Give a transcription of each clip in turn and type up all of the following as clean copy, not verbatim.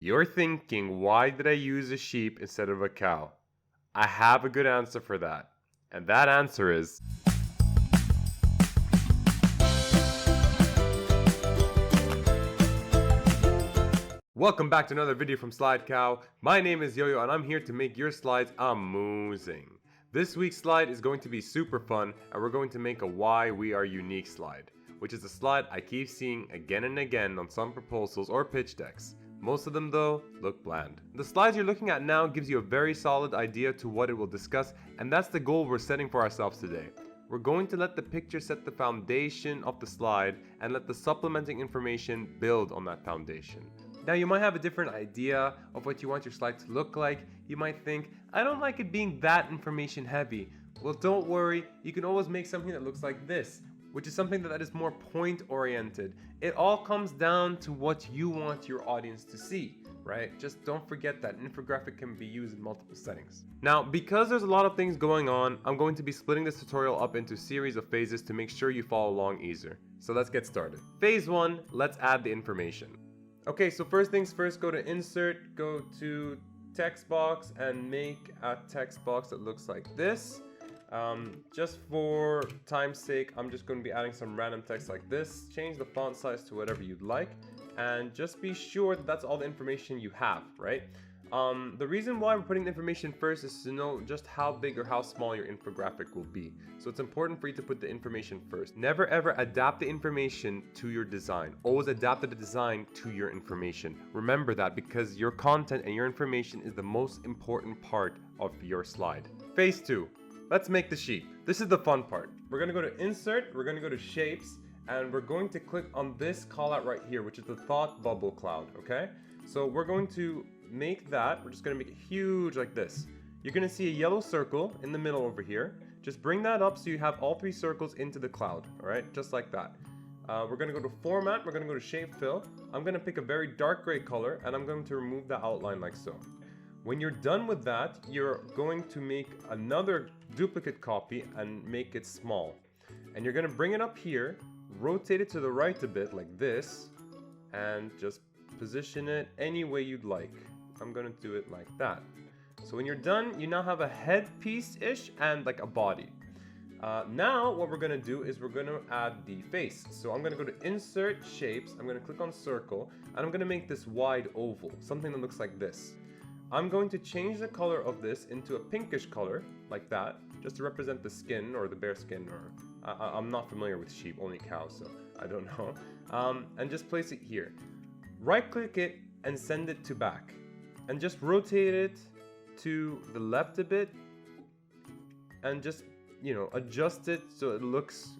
You're thinking, why did I use a sheep instead of a cow? I have a good answer for that. And that answer is... Welcome back to another video from Slide Cow. My name is Yo-Yo and I'm here to make your slides amusing. This week's slide is going to be super fun and we're going to make a Why We Are Unique slide, which is a slide I keep seeing again and again on some proposals or pitch decks. Most of them though look bland. The slides you're looking at now gives you a very solid idea to what it will discuss, and that's the goal we're setting for ourselves today. We're going to let the picture set the foundation of the slide and let the supplementing information build on that foundation. Now you might have a different idea of what you want your slide to look like. You might think, I don't like it being that information heavy. Well, don't worry, you can always make something that looks like this, which is something that is more point oriented. It all comes down to what you want your audience to see, right? Just don't forget that an infographic can be used in multiple settings. Now, because there's a lot of things going on, I'm going to be splitting this tutorial up into a series of phases to make sure you follow along easier. So let's get started. Phase 1, let's add the information. Okay, so first things first, go to Insert, go to Text Box, and make a text box that looks like this. Just for time's sake, I'm just going to be adding some random text like this. Change the font size to whatever you'd like, and just be sure that that's all the information you have, right? The reason why we're putting the information first is to know just how big or how small your infographic will be. So it's important for you to put the information first. Never ever adapt the information to your design. Always adapt the design to your information. Remember that, because your content and your information is the most important part of your slide. Phase 2. Let's make the sheep. This is the fun part. We're going to go to Insert, we're going to go to Shapes, and we're going to click on this callout right here, which is the thought bubble cloud, okay? So we're going to make that, we're just going to make it huge like this. You're going to see a yellow circle in the middle over here. Just bring that up so you have all three circles into the cloud, alright? Just like that. We're going to go to Format, we're going to go to Shape Fill. I'm going to pick a very dark gray color, and I'm going to remove the outline like so. When you're done with that, you're going to make another duplicate copy and make it small. And you're going to bring it up here, rotate it to the right a bit like this, and just position it any way you'd like. I'm going to do it like that. So when you're done, you now have a head piece-ish and like a body. Now what we're going to do is we're going to add the face. So I'm going to go to Insert, Shapes, I'm going to click on Circle, and I'm going to make this wide oval, something that looks like this. I'm going to change the color of this into a pinkish color, like that, just to represent the skin, or the bare skin, or... I'm not familiar with sheep, only cows, so I don't know. And just place it here. Right-click it and send it to back. And just rotate it to the left a bit, and just, you know, adjust it so it looks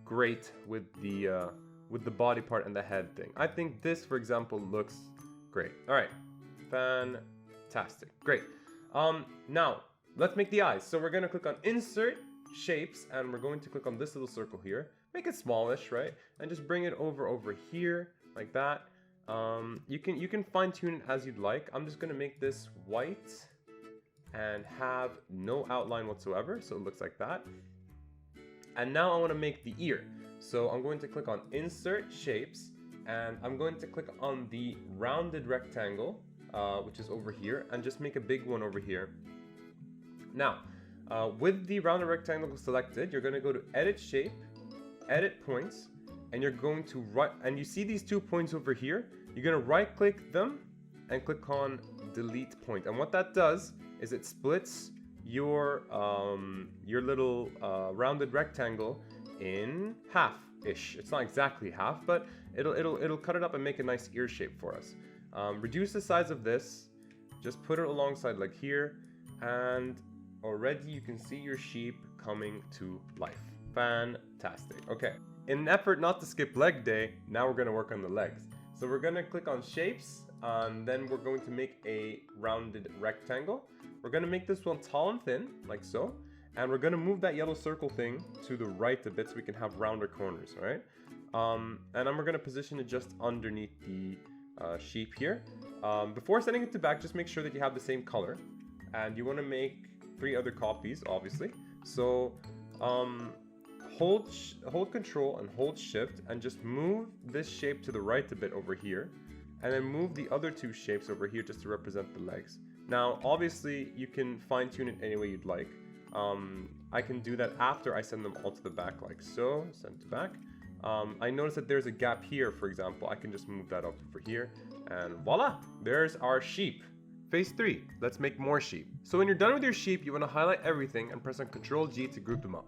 great with the body part and the head thing. I think this, for example, looks great. All right. Fantastic. Great. Now, let's make the eyes. So we're going to click on Insert, Shapes, and we're going to click on this little circle here. Make it smallish, right? And just bring it over here, like that. You can fine-tune it as you'd like. I'm just going to make this white and have no outline whatsoever, so it looks like that. And now I want to make the ear. So I'm going to click on Insert, Shapes, and I'm going to click on the rounded rectangle, which is over here, and just make a big one over here. Now, with the rounded rectangle selected, you're going to go to Edit Shape, Edit Points, and you're going to and you see these 2 points over here, you're going to right click them and click on Delete Point. And what that does is it splits your little rounded rectangle in half-ish. It's not exactly half, but it'll cut it up and make a nice ear shape for us. Reduce the size of this, just put it alongside like here, and already you can see your sheep coming to life. Fantastic. Okay. In an effort not to skip leg day, now we're going to work on the legs. So we're going to click on Shapes, and then we're going to make a rounded rectangle. We're going to make this one tall and thin, like so. And we're going to move that yellow circle thing to the right a bit so we can have rounder corners, all right? And then we're going to position it just underneath the sheep here. Before sending it to back, just make sure that you have the same color. And you want to make 3 other copies, obviously. So hold Control and hold Shift and just move this shape to the right a bit over here. and then move the other two shapes over here just to represent the legs. Now, obviously, you can fine tune it any way you'd like. I can do that after I send them all to the back, like so, send to back. I notice that there's a gap here, for example. I can just move that up over here, and voila, there's our sheep. Phase 3, let's make more sheep. So when you're done with your sheep, you want to highlight everything and press on Ctrl G to group them up.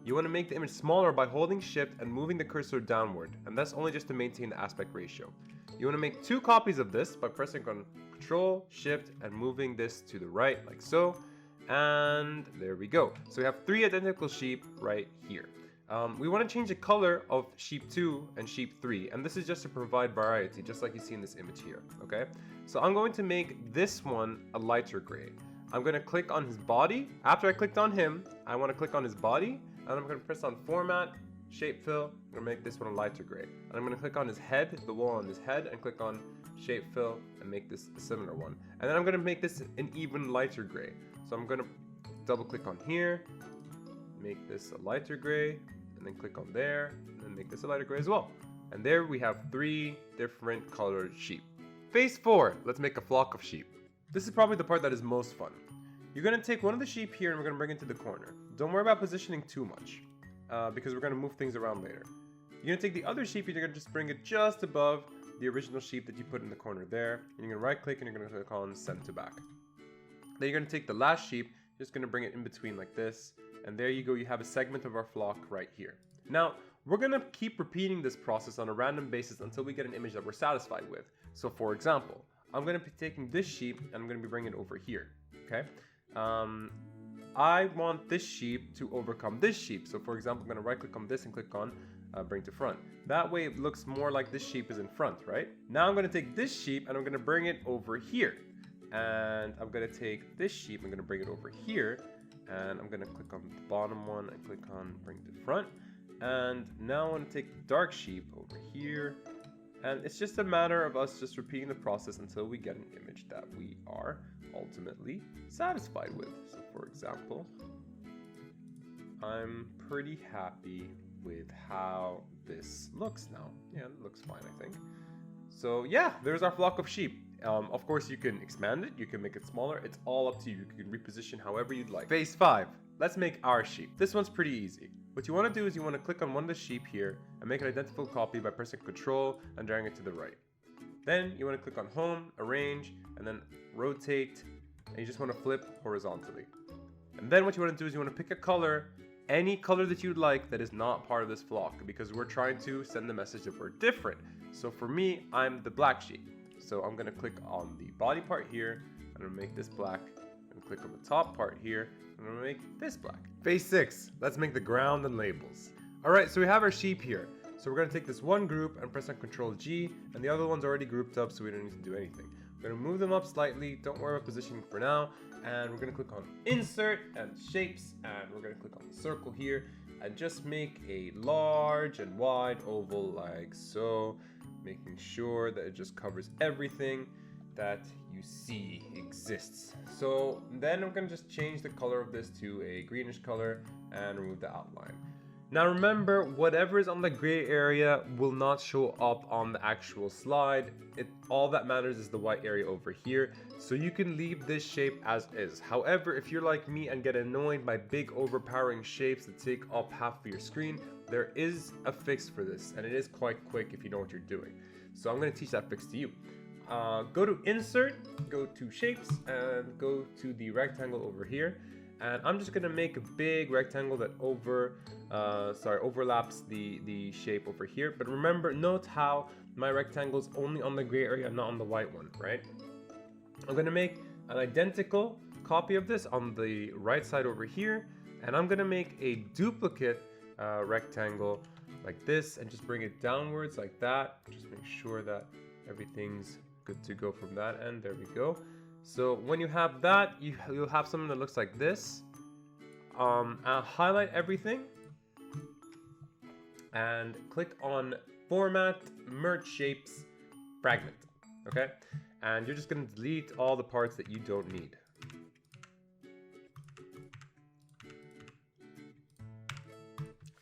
You want to make the image smaller by holding Shift and moving the cursor downward, and that's only just to maintain the aspect ratio. You want to make 2 copies of this by pressing on Ctrl, Shift, and moving this to the right, like so. And there we go. So we have 3 identical sheep right here. We want to change the color of sheep 2 and sheep 3, and this is just to provide variety, just like you see in this image here, okay? So I'm going to make this one a lighter gray. I'm going to click on his body. After I clicked on him, I want to click on his body, and I'm going to press on Format, Shape Fill. I'm going to make this one a lighter gray. And I'm going to click on his head, the wall on his head, and click on Shape Fill and make this a similar one. And then I'm going to make this an even lighter gray. So I'm going to double click on here, make this a lighter gray, and then click on there, and then make this a lighter gray as well. And there we have 3 different colored sheep. Phase 4, let's make a flock of sheep. This is probably the part that is most fun. You're going to take one of the sheep here and we're going to bring it to the corner. Don't worry about positioning too much, because we're going to move things around later. You're going to take the other sheep and you're going to just bring it just above the original sheep that you put in the corner there. And you're going to right click and you're going to click on Send to Back. Then you're going to take the last sheep, just going to bring it in between like this. And there you go, you have a segment of our flock right here. Now, we're going to keep repeating this process on a random basis until we get an image that we're satisfied with. So for example, I'm going to be taking this sheep and I'm going to be bringing it over here, okay? I want this sheep to overcome this sheep. So for example, I'm going to right click on this and click on Bring to Front. That way it looks more like this sheep is in front, right? Now I'm going to take this sheep and I'm going to bring it over here. And I'm going to take this sheep, I'm going to bring it over here. And I'm going to click on the bottom one and click on Bring to Front. And now I want to take the dark sheep over here. And it's just a matter of us just repeating the process until we get an image that we are ultimately satisfied with. So for example, I'm pretty happy with how this looks now. Yeah, it looks fine, I think. So yeah, there's our flock of sheep. Of course, you can expand it, you can make it smaller. It's all up to you. You can reposition however you'd like. Phase 5. Let's make our sheep. This one's pretty easy. What you want to do is you want to click on one of the sheep here and make an identical copy by pressing Ctrl and dragging it to the right. Then you want to click on Home, Arrange, and then Rotate, and you just want to flip horizontally. And then what you want to do is you want to pick a color, any color that you'd like that is not part of this flock, because we're trying to send the message that we're different. So for me, I'm the black sheep. So I'm going to click on the body part here, and I'm going to make this black, and click on the top part here, and I'm going to make this black. Phase 6, let's make the ground and labels. Alright, so we have our sheep here. So we're going to take this one group and press on Ctrl G, and the other one's already grouped up, so we don't need to do anything. We're going to move them up slightly, don't worry about positioning for now, and we're going to click on Insert and Shapes, and we're going to click on the circle here, and just make a large and wide oval like so, making sure that it just covers everything that you see exists. So then I'm going to just change the color of this to a greenish color and remove the outline. Now remember, whatever is on the gray area will not show up on the actual slide. All that matters is the white area over here. So you can leave this shape as is. However, if you're like me and get annoyed by big overpowering shapes that take up half of your screen, there is a fix for this, and it is quite quick if you know what you're doing. So I'm going to teach that fix to you. Go to Insert, go to Shapes, and go to the rectangle over here. And I'm just going to make a big rectangle that overlaps the shape over here. But remember, note how my rectangle is only on the gray area, not on the white one, right? I'm going to make an identical copy of this on the right side over here. And I'm going to make a duplicate rectangle like this and just bring it downwards like that. Just make sure that everything's good to go from that end. There we go. So when you have that, you'll have something that looks like this. I'll highlight everything and click on Format, Merge Shapes, Fragment. Okay? And you're just going to delete all the parts that you don't need.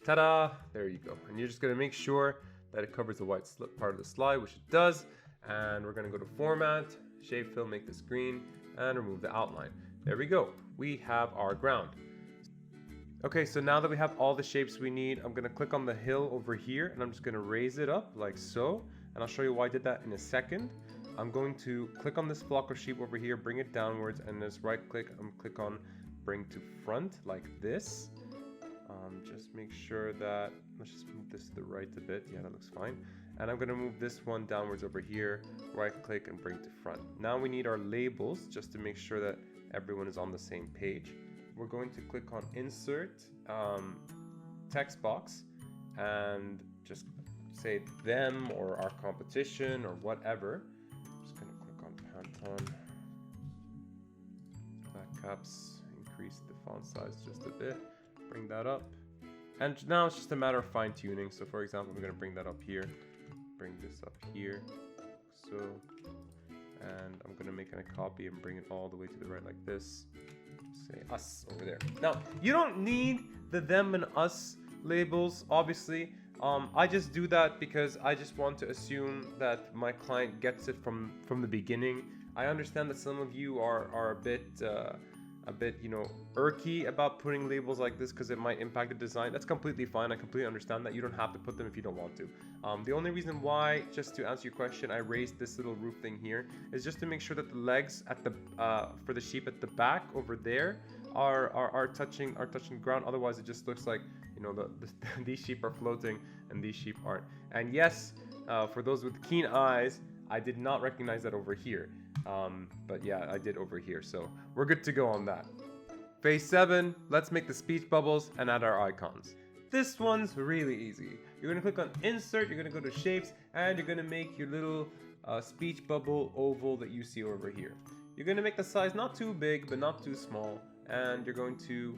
Ta-da! There you go. And you're just going to make sure that it covers the white part of the slide, which it does. And we're going to go to Format, Shape Fill, make this green, and remove the outline. There we go. We have our ground. Okay, so now that we have all the shapes we need, I'm going to click on the hill over here, and I'm just going to raise it up like so. And I'll show you why I did that in a second. I'm going to click on this flock of sheep over here, bring it downwards, and just right click and click on bring to front like this. Just make sure that, let's just move this to the right a bit. Yeah, that looks fine. And I'm going to move this one downwards over here, right click and bring to front. Now we need our labels just to make sure that everyone is on the same page. We're going to click on insert text box and just say them or our competition or whatever. I'm just going to click on Pantone, black caps, increase the font size just a bit, bring that up. And now it's just a matter of fine tuning. So for example, I'm going to bring that up here, bring this up here, so, and I'm going to make a copy and bring it all the way to the right like this. Say us over there. Now, you don't need the them and us labels, obviously. I just do that because I just want to assume that my client gets it from the beginning. I understand that some of you are a bit you know, irky about putting labels like this because it might impact the design. That's completely fine. I completely understand that. You don't have to put them if you don't want to. The only reason why, just to answer your question, I raised this little roof thing here is just to make sure that the legs at the for the sheep at the back over there are touching ground. Otherwise, it just looks like, you know, these sheep are floating and these sheep aren't. And yes, for those with keen eyes, I did not recognize that over here. But yeah, I did over here, so we're good to go on that. Phase 7, let's make the speech bubbles and add our icons. This one's really easy. You're going to click on insert, you're going to go to shapes, and you're going to make your little speech bubble oval that you see over here. You're going to make the size not too big, but not too small, and you're going to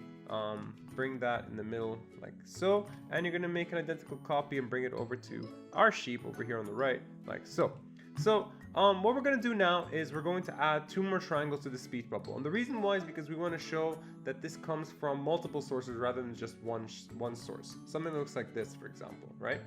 bring that in the middle like so, and you're going to make an identical copy and bring it over to our sheep over here on the right like so. So what we're going to do now is we're going to add 2 more triangles to the speech bubble. And the reason why is because we want to show that this comes from multiple sources rather than just one source. Something that looks like this, for example, right?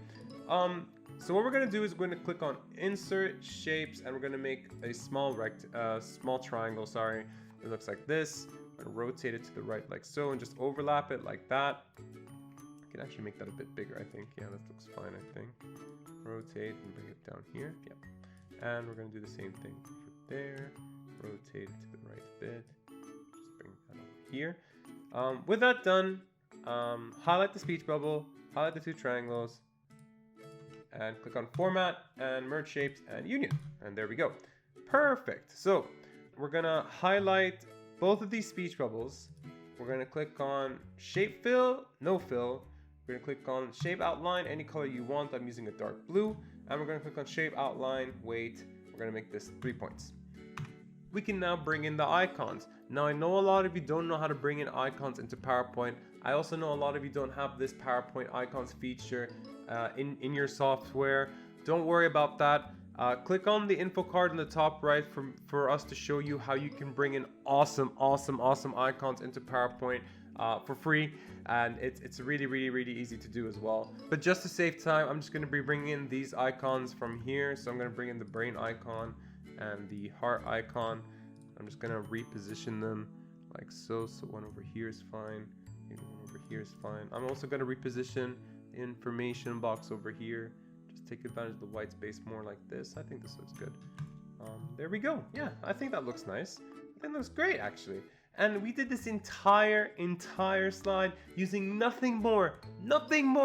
So what we're going to do is we're going to click on insert shapes, and we're going to make a small triangle, sorry. It looks like this. I'm going to rotate it to the right like so and just overlap it like that. I can actually make that a bit bigger, I think. Yeah, that looks fine, I think. Rotate and bring it down here. Yeah. And we're going to do the same thing for there. Rotate it to the right a bit. Just bring that over here. With that done, highlight the speech bubble, highlight the 2 triangles, and click on Format and Merge Shapes and Union. And there we go. Perfect. So we're going to highlight both of these speech bubbles. We're going to click on Shape Fill, No Fill. We're going to click on Shape Outline, any color you want. I'm using a dark blue. And we're going to click on Shape Outline, weight. We're going to make this 3 points. We can now bring in the icons. Now, I know a lot of you don't know how to bring in icons into PowerPoint. I also know a lot of you don't have this PowerPoint icons feature in your software. Don't worry about that. Click on the info card in the top right for us to show you how you can bring in awesome icons into PowerPoint for free. And it's really easy to do as well. But just to save time, I'm just going to be bringing in these icons from here. So I'm going to bring in the brain icon and the heart icon. I'm just going to reposition them like so. So one over here is fine. Maybe one over here is fine. I'm also going to reposition the information box over here. Just take advantage of the white space more like this. I think this looks good. There we go. Yeah, I think that looks nice. I think that looks great, actually. And we did this entire slide using nothing more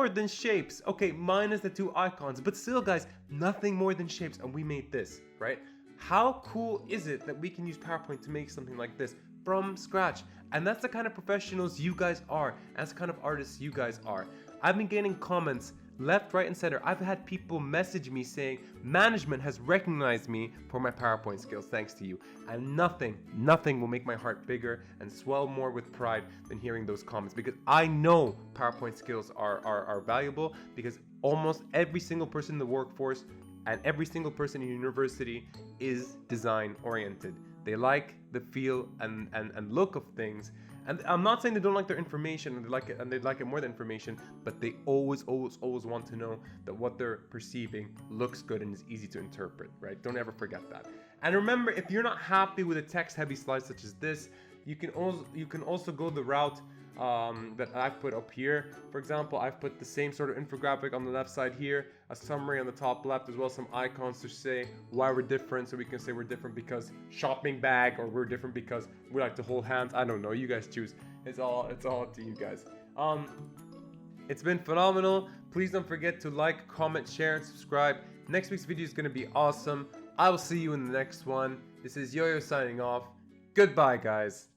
than shapes. Okay, minus the 2 icons, but still, guys, nothing more than shapes, and we made this, right? How cool is it that we can use PowerPoint to make something like this from scratch? And that's the kind of professionals you guys are, and that's the kind of artists you guys are. I've been getting comments left, right, and center. I've had people message me saying management has recognized me for my PowerPoint skills thanks to you. And nothing will make my heart bigger and swell more with pride than hearing those comments, because I know PowerPoint skills are valuable, because almost every single person in the workforce And every single person in university is design oriented. They like the feel and look of things. And I'm not saying they don't like their information and they like it more than information, but they always want to know that what they're perceiving looks good and is easy to interpret, right? Don't ever forget that. And remember, if you're not happy with a text-heavy slide such as this, you can also go the route that I've put up here. For example, I've put the same sort of infographic on the left side here, a summary on the top left, as well as some icons to say why we're different. So we can say we're different because shopping bag, or we're different because we like to hold hands. I don't know, you guys choose. It's all up to you guys. It's been phenomenal. Please don't forget to like, comment, share, and subscribe. Next week's video is going to be awesome. I will see you in the next one. This is Yo-Yo signing off. Goodbye, guys.